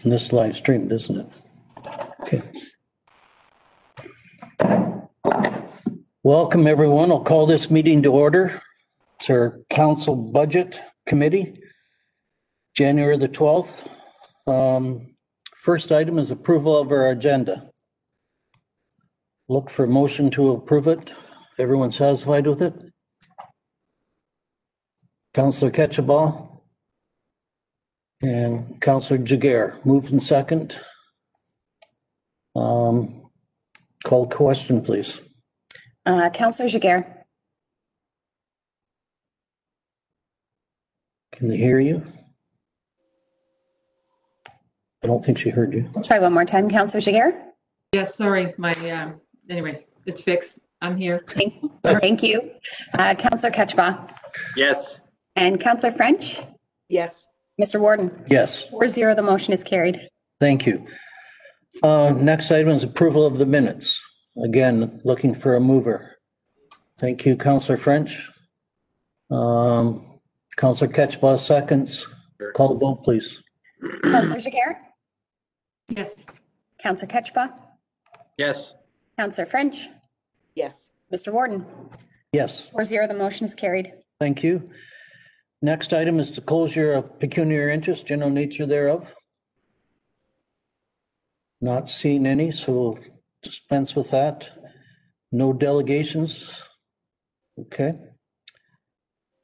in this live stream, isn't it? Okay. Welcome, everyone. I'll call this meeting to order. It's our council budget committee, January the 12th. First item is approval of our agenda. Look for a motion to approve it. Everyone satisfied with it? Councillor Ketchabah and Councillor Jaguar. Moved and second. Call question, please. Councillor Jaguar. Can they hear you? I don't think she heard you. Try one more time, Councillor Jaguar. Yes, sorry, anyways, it's fixed. I'm here. Thank you. Councillor Ketchabah. Yes. And Councillor French. Yes. Mr. Warden. Yes. 4-0, the motion is carried. Thank you. Next item is approval of the minutes. Again, looking for a mover. Thank you, Councillor French. Councillor Ketchabah seconds. Call the vote, please. Councillor Jaguar. Yes. Councillor Ketchabah. Yes. Councillor French. Yes. Mr. Warden. Yes. 4-0, the motion is carried. Thank you. Next item is disclosure of pecuniary interest, general nature thereof. Not seeing any, so we'll dispense with that. No delegations. Okay.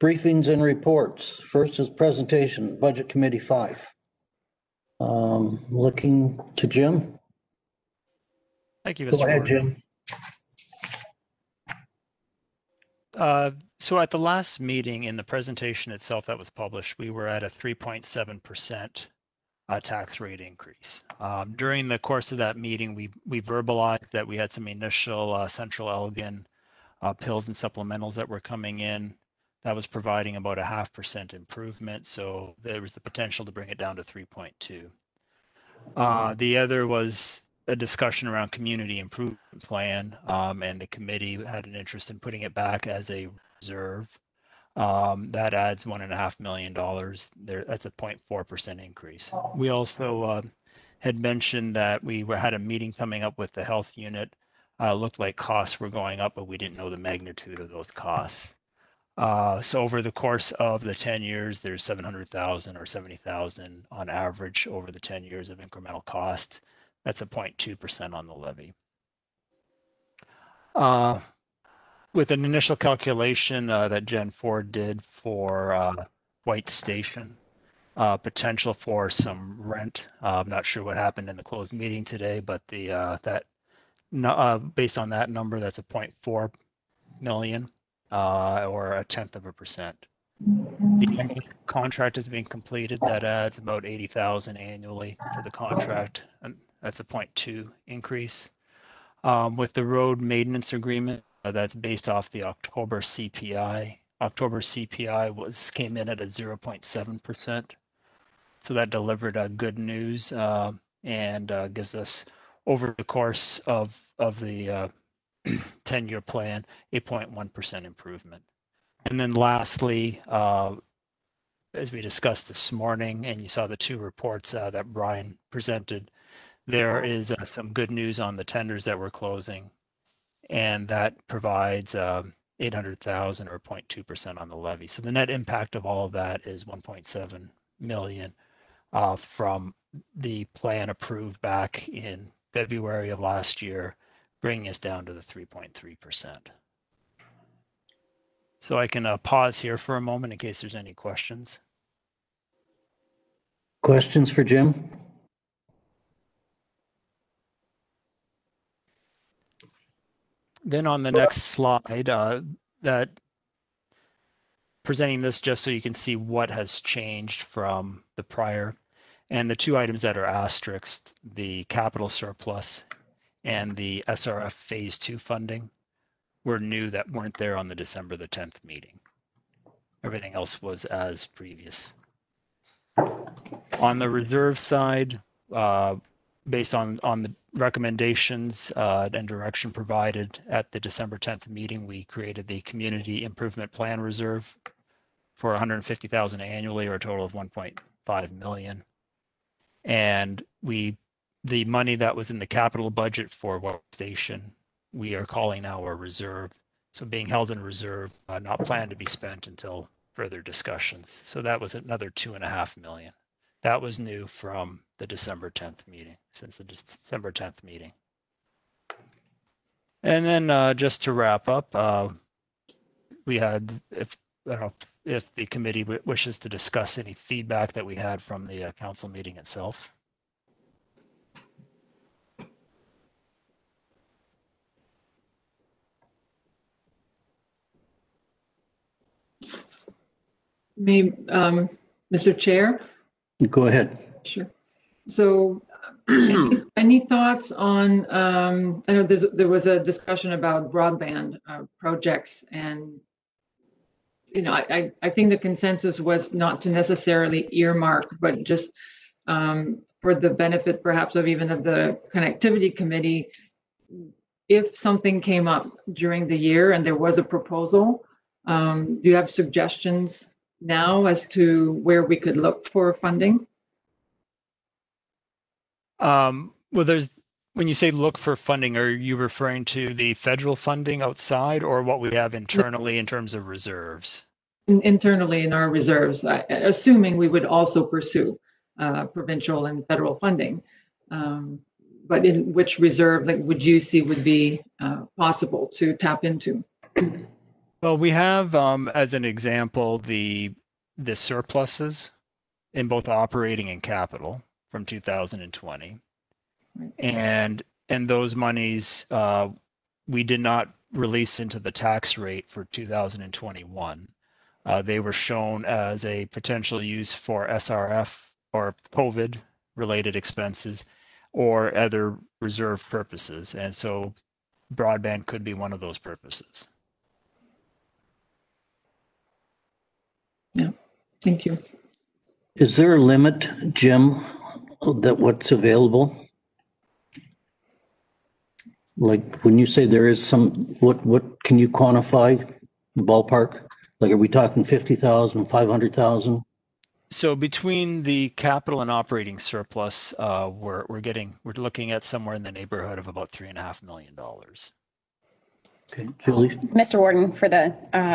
Briefings and reports. First is presentation, Budget Committee 5. Looking to Jim. Thank you, Mr. Go ahead, Warden. Jim. So at the last meeting, in the presentation itself that was published, we were at a 3.7% tax rate increase. During the course of that meeting, we verbalized that we had some initial Central Elgin pills and supplementals that were coming in. That was providing about a 0.5% improvement. So there was the potential to bring it down to 3.2. The other was a discussion around community improvement plan, and the committee had an interest in putting it back as a reserve. That adds $1.5 million. That's a 0.4% increase. We also had mentioned that we had a meeting coming up with the health unit. Looked like costs were going up, but we didn't know the magnitude of those costs. So over the course of the 10 years, there's 700,000 or 70,000 on average over the 10 years of incremental cost. That's a 0.2% on the levy. With an initial calculation that Jen Ford did for White Station, potential for some rent. I'm not sure what happened in the closed meeting today, but based on that number, that's a 0.4 million. Or 0.1%. The contract is being completed. That adds about 80,000 annually to the contract, and that's a 0.2 increase. With the road maintenance agreement, that's based off the October CPI. October CPI came in at a 0.7%. So that delivered good news and gives us, over the course of the 10-year plan, a 0.1% improvement. And then lastly, as we discussed this morning, and you saw the two reports that Brian presented, there is some good news on the tenders that we're closing, and that provides 800,000 or 0.2% on the levy. So the net impact of all of that is 1.7 million from the plan approved back in February of last year, bringing us down to the 3.3%. So I can pause here for a moment in case there's any questions. Questions for Jim? Then on the next slide, that presenting this just so you can see what has changed from the prior. And the two items that are asterisked, the capital surplus and the SRF phase 2 funding, were new that weren't there on the December the 10th meeting. Everything else was as previous. On the reserve side, based on the recommendations and direction provided at the December 10th meeting, we created the Community Improvement Plan Reserve for $150,000 annually, or a total of $1.5 million. And the money that was in the capital budget for workstation, we are calling now a reserve. So being held in reserve, not planned to be spent until further discussions. So that was another 2.5 million. That was new from the December 10th meeting, since the December 10th meeting. And then just to wrap up, we had, if the committee wishes to discuss any feedback that we had from the council meeting itself. Maybe, Mr. Chair? Go ahead. Sure. So any thoughts on, I know there was a discussion about broadband projects, and I think the consensus was not to necessarily earmark, but just for the benefit perhaps of even of the connectivity committee, if something came up during the year and there was a proposal, do you have suggestions now as to where we could look for funding? Well, when you say look for funding, are you referring to the federal funding outside or what we have internally in terms of reserves? Internally in our reserves, assuming we would also pursue provincial and federal funding. But in which reserve would you see would be possible to tap into? Well, we have, as an example, the surpluses in both operating and capital from 2020. Right. And those monies we did not release into the tax rate for 2021. They were shown as a potential use for SRF or COVID related expenses or other reserve purposes. And so broadband could be one of those purposes. Yeah, thank you. Is there a limit, Jim, that what's available? Like when you say there is some, what can you quantify ballpark? Like, are we talking 50,000, 500,000? So between the capital and operating surplus, we're looking at somewhere in the neighborhood of about $3.5 million. Okay, Julie? Mr. Warden,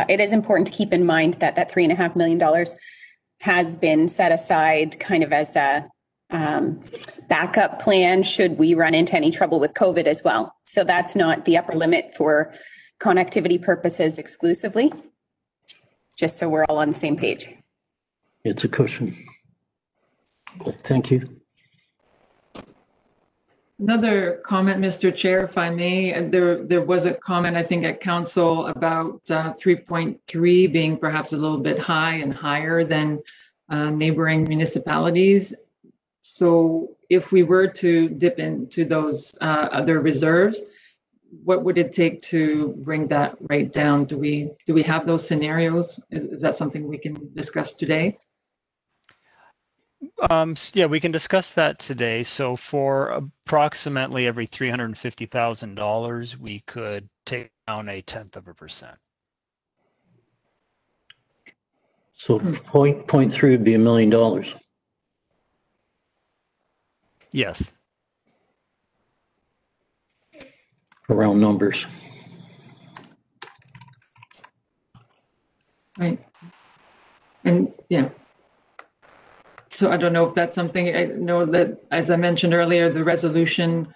it is important to keep in mind that that $3.5 million has been set aside kind of as a backup plan should we run into any trouble with COVID as well. So that's not the upper limit for connectivity purposes exclusively, just so we're all on the same page. It's a cushion. Okay, thank you. Another comment, Mr. Chair, if I may. There was a comment, I think, at council about 3.3 being perhaps a little bit high and higher than neighboring municipalities. So if we were to dip into those other reserves, what would it take to bring that rate down? Do we have those scenarios? Is that something we can discuss today? Yeah, we can discuss that today. So for approximately every $350,000, we could take down 0.1%. So 0.3 would be $1 million. Yes. Around numbers. Right. And yeah. So I don't know if that's something, I know that, as I mentioned earlier, the resolution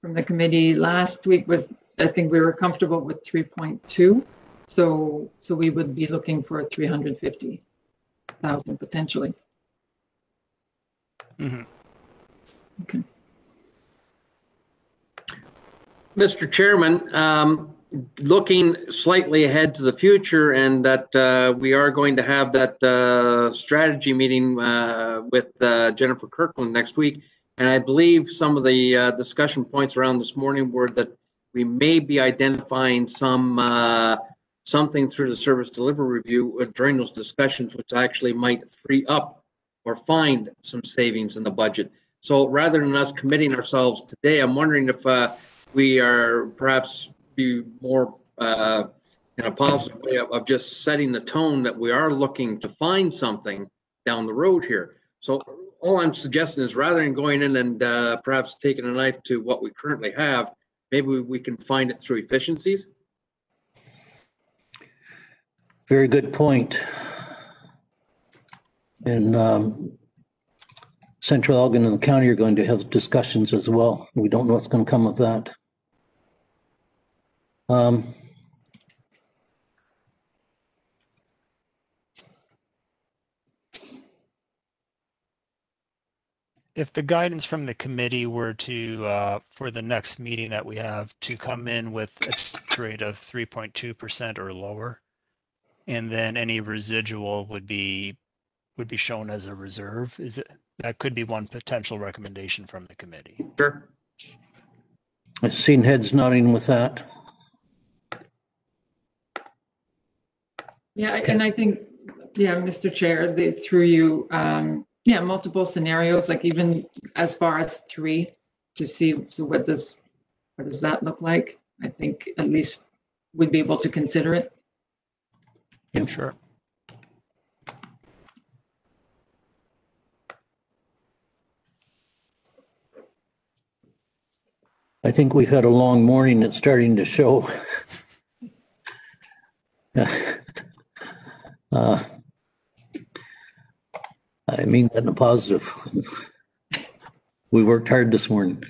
from the committee last week was, I think we were comfortable with 3.2. So we would be looking for 350,000 potentially. Mm-hmm. Okay. Mr. Chairman, looking slightly ahead to the future, and that we are going to have that strategy meeting with Jennifer Kirkland next week. And I believe some of the discussion points around this morning were that we may be identifying something through the service delivery review during those discussions, which actually might free up or find some savings in the budget. So rather than us committing ourselves today, I'm wondering if we are perhaps be more in a positive way of just setting the tone that we are looking to find something down the road here. So all I'm suggesting is rather than going in and perhaps taking a knife to what we currently have, maybe we can find it through efficiencies. Very good point. And Central Elgin and the county are going to have discussions as well. We don't know what's going to come of that. If the guidance from the committee were to, for the next meeting that we have, to come in with a tax rate of 3.2% or lower, and then any residual would be shown as a reserve, that could be one potential recommendation from the committee. Sure. I've seen heads nodding with that. Yeah, and I think, yeah, Mr. Chair, through you, yeah, multiple scenarios, like even as far as 3 to see, so what does that look like? I think at least we'd be able to consider it. Yeah. Sure. I think we've had a long morning. It's starting to show. I mean that in a positive. We worked hard this morning.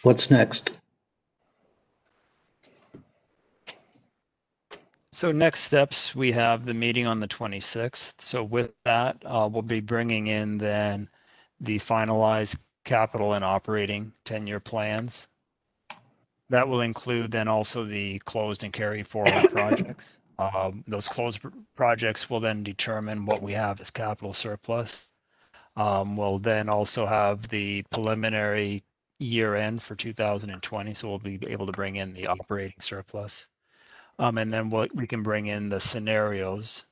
What's next? So next steps, we have the meeting on the 26th. So with that, we'll be bringing in then the finalized capital and operating 10-year plans. That will include then also the closed and carry forward projects. Those closed projects will then determine what we have as capital surplus. We'll then also have the preliminary year end for 2020. So we'll be able to bring in the operating surplus. And then we can bring in the scenarios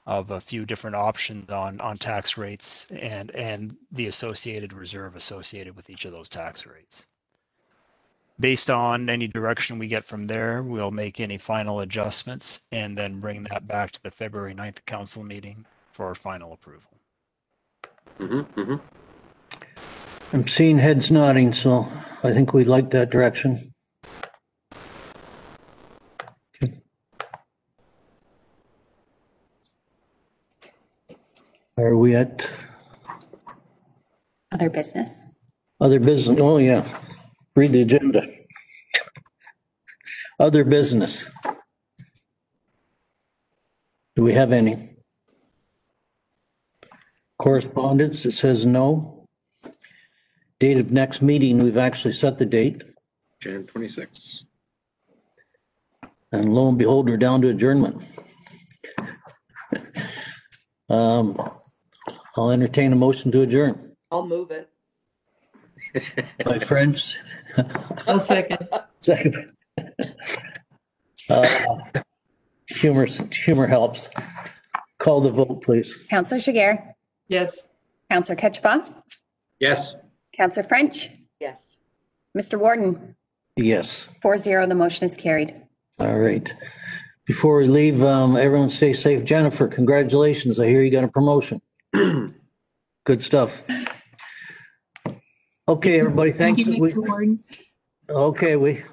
of a few different options on tax rates and the associated reserve associated with each of those tax rates. Based on any direction we get from there, we'll make any final adjustments and then bring that back to the February 9th council meeting for final approval. I'm seeing heads nodding, so I think we like that direction. Okay. Are we at Other business? other business? Oh, yeah. Read the agenda. Other business. Do we have any? Correspondence, it says no. Date of next meeting, we've actually set the date. Jan 26. And lo and behold, we're down to adjournment. I'll entertain a motion to adjourn. I'll move it. My friends. I'll second. Second. Humor helps. Call the vote, please. Councillor Jiguer, Yes. Councillor Ketchba, Yes. Councillor French, Yes. Mr. Warden, Yes. 4-0, the motion is carried. All right. Before we leave, everyone stay safe. Jennifer, congratulations. I hear you got a promotion. Good stuff. Okay, everybody, thanks. Thank you, Mr. Warden. Okay, we